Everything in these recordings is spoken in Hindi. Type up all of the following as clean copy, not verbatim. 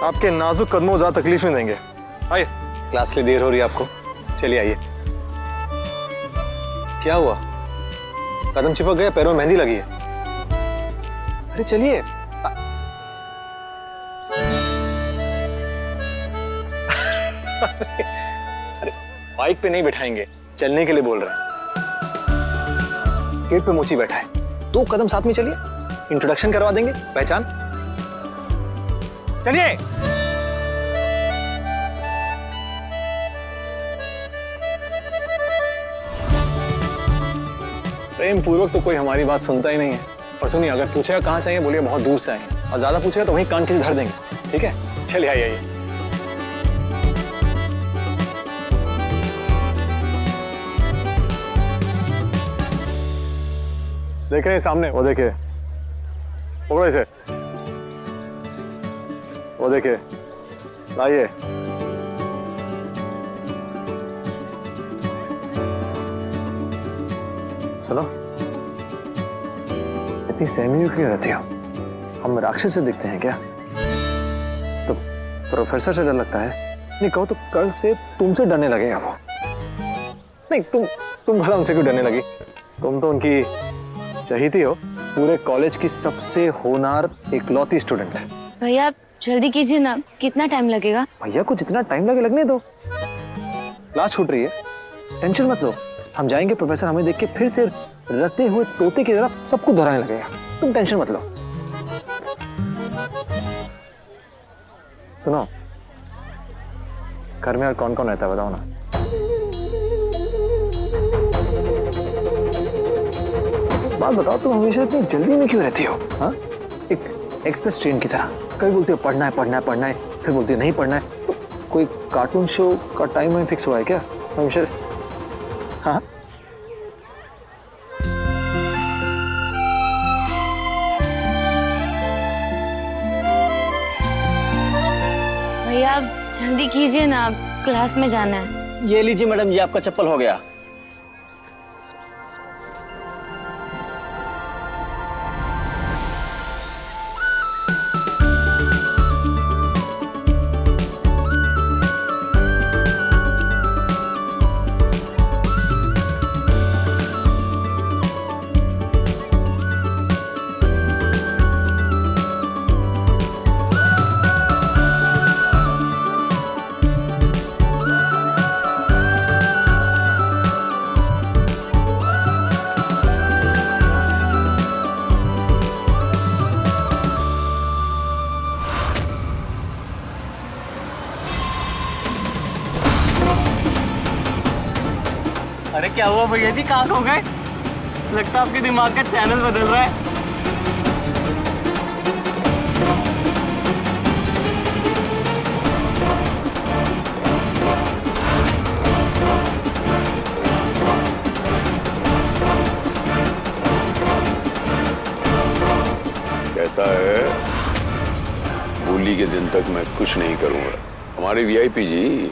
आपके नाजुक कदमों ज्यादा तकलीफ नहीं देंगे। आइए। क्लास के लिए देर हो रही है आपको, चलिए आइए। क्या हुआ? कदम चिपक गया, पैरों में मेहंदी लगी है। अरे चलिए। अरे बाइक पे नहीं बैठाएंगे, चलने के लिए बोल रहे हैं। गेट पे मोची बैठा है, 2 कदम साथ में चलिए, इंट्रोडक्शन करवा देंगे, पहचान। चलिए। प्रेम पूर्वक तो कोई हमारी बात सुनता ही नहीं है। और सुनिए, अगर पूछेगा कहां से आए बोलिए बहुत दूर से आए हैं, और ज्यादा पूछेगा तो वहीं कान के धर देंगे, ठीक है? चलिए आइए आइए। देख रहे हैं सामने, वो देखिए, पकड़ो इसे, वो देखिए, लाइए। सुनो, इतनी सहमी क्यों रहती हो? हम राक्षस से दिखते हैं क्या? तो प्रोफेसर से डर लगता है? नहीं कहो तो कल से तुमसे डरने लगेगा वो। नहीं, तुम भला उनसे क्यों डरने लगी? तुम तो उनकी चहेती हो, पूरे कॉलेज की सबसे होनहार इकलौती स्टूडेंट है। भैया जल्दी कीजिए ना, कितना टाइम लगेगा? भैया को जितना टाइम लगे लगने दो, क्लास छूट रही है, टेंशन मत लो। हम जाएंगे, प्रोफेसर हमें देख के फिर से रटते हुए तोते की तरह सबको दोहराने लगेगा। तुम टेंशन मत लो। सुनो, घर में और कौन कौन रहता है बताओ ना। बात बताओ, तुम हमेशा इतनी जल्दी में क्यों रहती हो? हाँ, एक एक्सप्रेस ट्रेन की तरह, कभी बोलती हो पढ़ना है पढ़ना है पढ़ना है, फिर बोलती है नहीं पढ़ना है। तो कोई कार्टून शो का टाइम में फिक्स हुआ है क्या हमेशा? हाँ, भैया जल्दी कीजिए ना, क्लास में जाना है। ये लीजिए मैडम, ये आपका चप्पल हो गया। अरे क्या हुआ भैया जी, कहाँ खो गए? लगता है आपके दिमाग का चैनल बदल रहा है। कहता है होली के दिन तक मैं कुछ नहीं करूंगा, हमारे वीआईपी जी।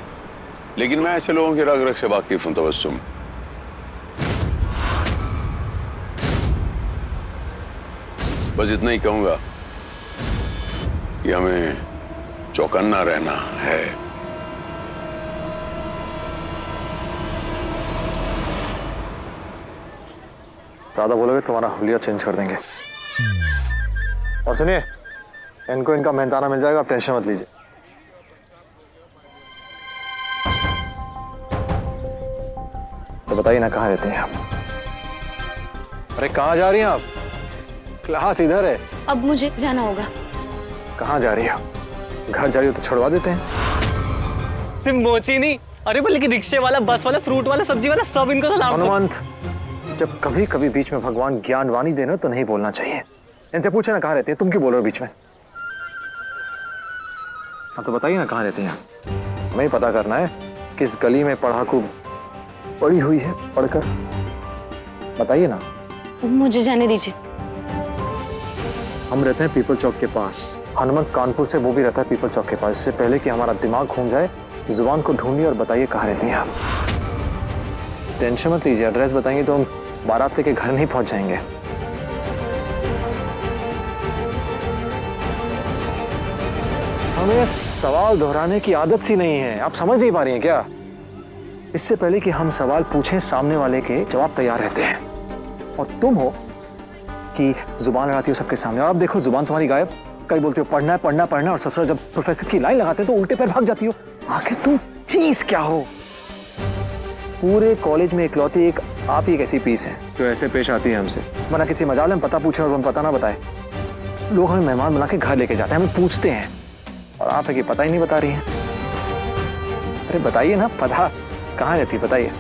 लेकिन मैं ऐसे लोगों के रग रग से वाकिफ हूं तबस्सुम। बस इतना ही कहूंगा कि हमें चौकन्ना रहना है। ज्यादा बोलोगे तुम्हारा हुलिया चेंज कर देंगे। और सुनिए, इनको इनका मेहनताना मिल जाएगा, आप टेंशन मत लीजिए। तो बताइए ना, कहाँ रहते हैं आप? अरे कहाँ जा रही हैं आप? क्लास इधर है। अब मुझे जाना होगा। कहाँ जा रही हो? घर जा रही हो तो छुड़वा देते हैं। सिर्फ मोची नहीं, अरे बोले कि रिक्शे वाला, बस वाला, फ्रूट वाला, सब्जी वाला, सब इनको सलाम करो। हनुमंत, जब कभी कभी बीच में भगवान ज्ञान वाणी देना तो नहीं बोलना चाहिए। इनसे पूछे ना कहाँ रहते हैं, तुम क्यों बोल रहे हो बीच में? हाँ तो बताइए ना, कहाँ रहते हैं? हमें पता करना है किस गली में पढ़ाकू पड़ी हुई है, पढ़कर बताइए ना। मुझे जाने दीजिए। हम रहते हैं पीपल चौक के पास। हनुमंत कानपुर से, वो भी रहता है पीपल चौक के पास। इससे पहले कि हमारा दिमाग घूम जाए, जुबान को ढूंढिए और बताइए कहाँ रहती हैं आप। टेंशन मत लीजिए, एड्रेस बताएंगे तो हम बारात लेके घर नहीं पहुंच जाएंगे। हमें सवाल दोहराने की आदत सी नहीं है, आप समझ नहीं पा रही हैं क्या? इससे पहले कि हम सवाल पूछें सामने वाले के जवाब तैयार रहते हैं, और तुम हो कि जुबान लड़ाती हो सबके सामने, और अब देखो जुबान तुम्हारी गायब। कल बोलते हो पढ़ना है पढ़ना पढ़ना, और ससुर जब प्रोफेसर की लाइन लगाते हैं तो उल्टे पैर भाग जाती हो। आखिर तुम चीज क्या हो? पूरे कॉलेज में इकलौती एक आप ही एक ऐसी पीस है जो ऐसे पेश आती है हमसे, वरना किसी मजाल में पता पूछे और हम पता ना बताए। लोग हमें मेहमान बना के घर लेके जाते हैं, हमें पूछते हैं, और आप है कि पता ही नहीं बता रही हैं। अरे बताइए ना, पता कहाँ रहती है बताइए।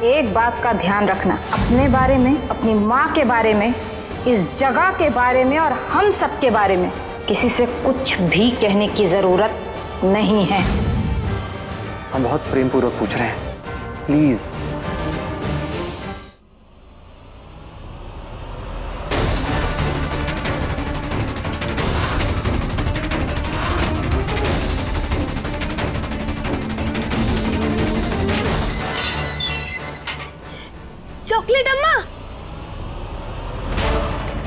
एक बात का ध्यान रखना, अपने बारे में, अपनी माँ के बारे में, इस जगह के बारे में और हम सब के बारे में किसी से कुछ भी कहने की जरूरत नहीं है। हम बहुत प्रेम पूर्वक पूछ रहे हैं, प्लीज। चॉकलेट अम्मा,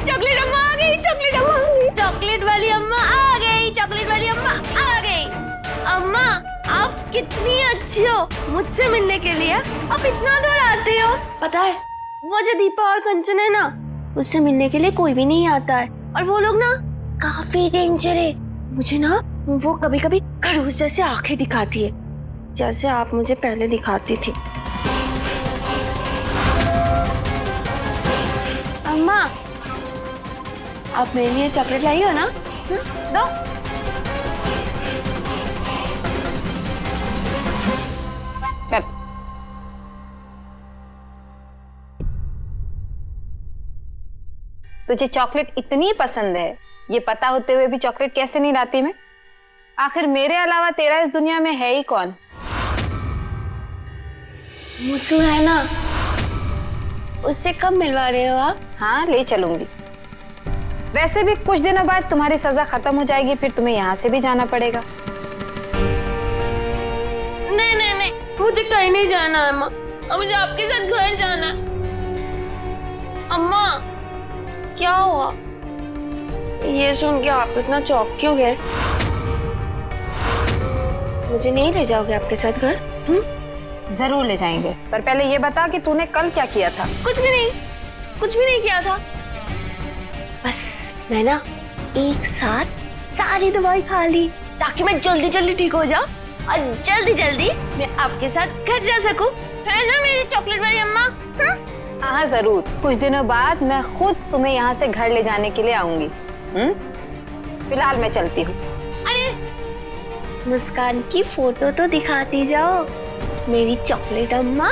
चॉकलेट अम्मा आ गई, चॉकलेट अम्मा आ गई, चॉकलेट वाली अम्मा आ गई, चॉकलेट वाली अम्मा आ गई। अम्मा आप कितनी अच्छी हो, मुझसे मिलने के लिए आप इतना दूर आते हो। पता है वो जो दीपा और कंचन है ना, उससे मिलने के लिए कोई भी नहीं आता है, और वो लोग ना काफी डेंजर है। मुझे ना वो कभी कभी खड़ूस जैसे आंखें दिखाती है, जैसे आप मुझे पहले दिखाती थी। अम्मा आप मेरे लिए चॉकलेट लाई हो ना? दो। चल। तुझे चॉकलेट इतनी पसंद है, ये पता होते हुए भी चॉकलेट कैसे नहीं लाती मैं? आखिर मेरे अलावा तेरा इस दुनिया में है ही कौन? मुसू है ना, उससे कब मिलवा रहे हो आप? हाँ ले चलूंगी। वैसे भी कुछ दिनों बाद तुम्हारी सजा खत्म हो जाएगी, फिर तुम्हें यहाँ से भी जाना पड़ेगा। नहीं नहीं नहीं, मुझे कहीं नहीं जाना है अम्मा, और मुझे आपके साथ घर जाना है। अम्मा क्या हुआ? ये सुन के आप इतना चौंक क्यों गए? मुझे नहीं ले जाओगे आपके साथ घर? जरूर ले जाएंगे, पर पहले ये बता कि तूने कल क्या किया था? कुछ भी नहीं, कुछ भी नहीं किया था। बस मैं ना एक साथ सारी दवाई खा ली ताकि मैं जल्दी जल्दी ठीक हो जाऊं और जल्दी जल्दी मैं आपके साथ घर जा सकूं, है ना मेरी चॉकलेट वाली अम्मा? हाँ जरूर, कुछ दिनों बाद मैं खुद तुम्हें यहाँ से घर ले जाने के लिए आऊंगी। फिलहाल मैं चलती हूँ। अरे मुस्कान की फोटो तो दिखाती जाओ मेरी चॉकलेट अम्मा,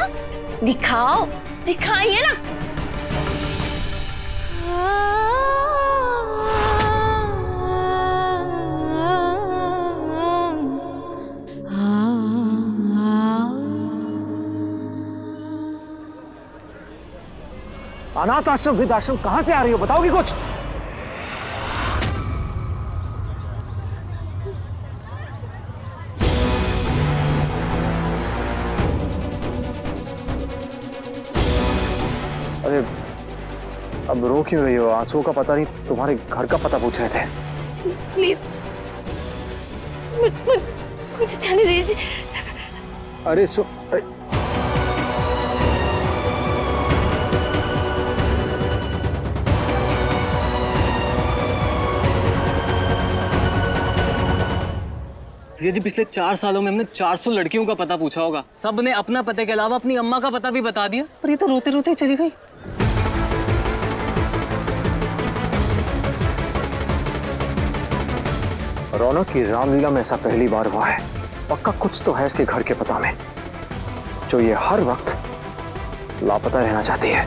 दिखाओ, दिखाइए ना। अनाथ आश्रम वृद्धाश्रम कहां से आ रही हो, बताओगी कुछ? अरे अब रो क्यों रही हो? आंसुओं का पता नहीं, तुम्हारे घर का पता पूछ रहे थे। प्लीज मुझे जाने दीजिए। अरे भैया जी पिछले 4 सालों में हमने 400 लड़कियों का पता पूछा होगा, सब ने अपना पते के अलावा अपनी अम्मा का पता भी बता दिया, पर ये तो रोते रोते चली गई। रौनक की रामलीला में ऐसा पहली बार हुआ है। पक्का कुछ तो है इसके घर के पता में, जो ये हर वक्त लापता रहना चाहती है।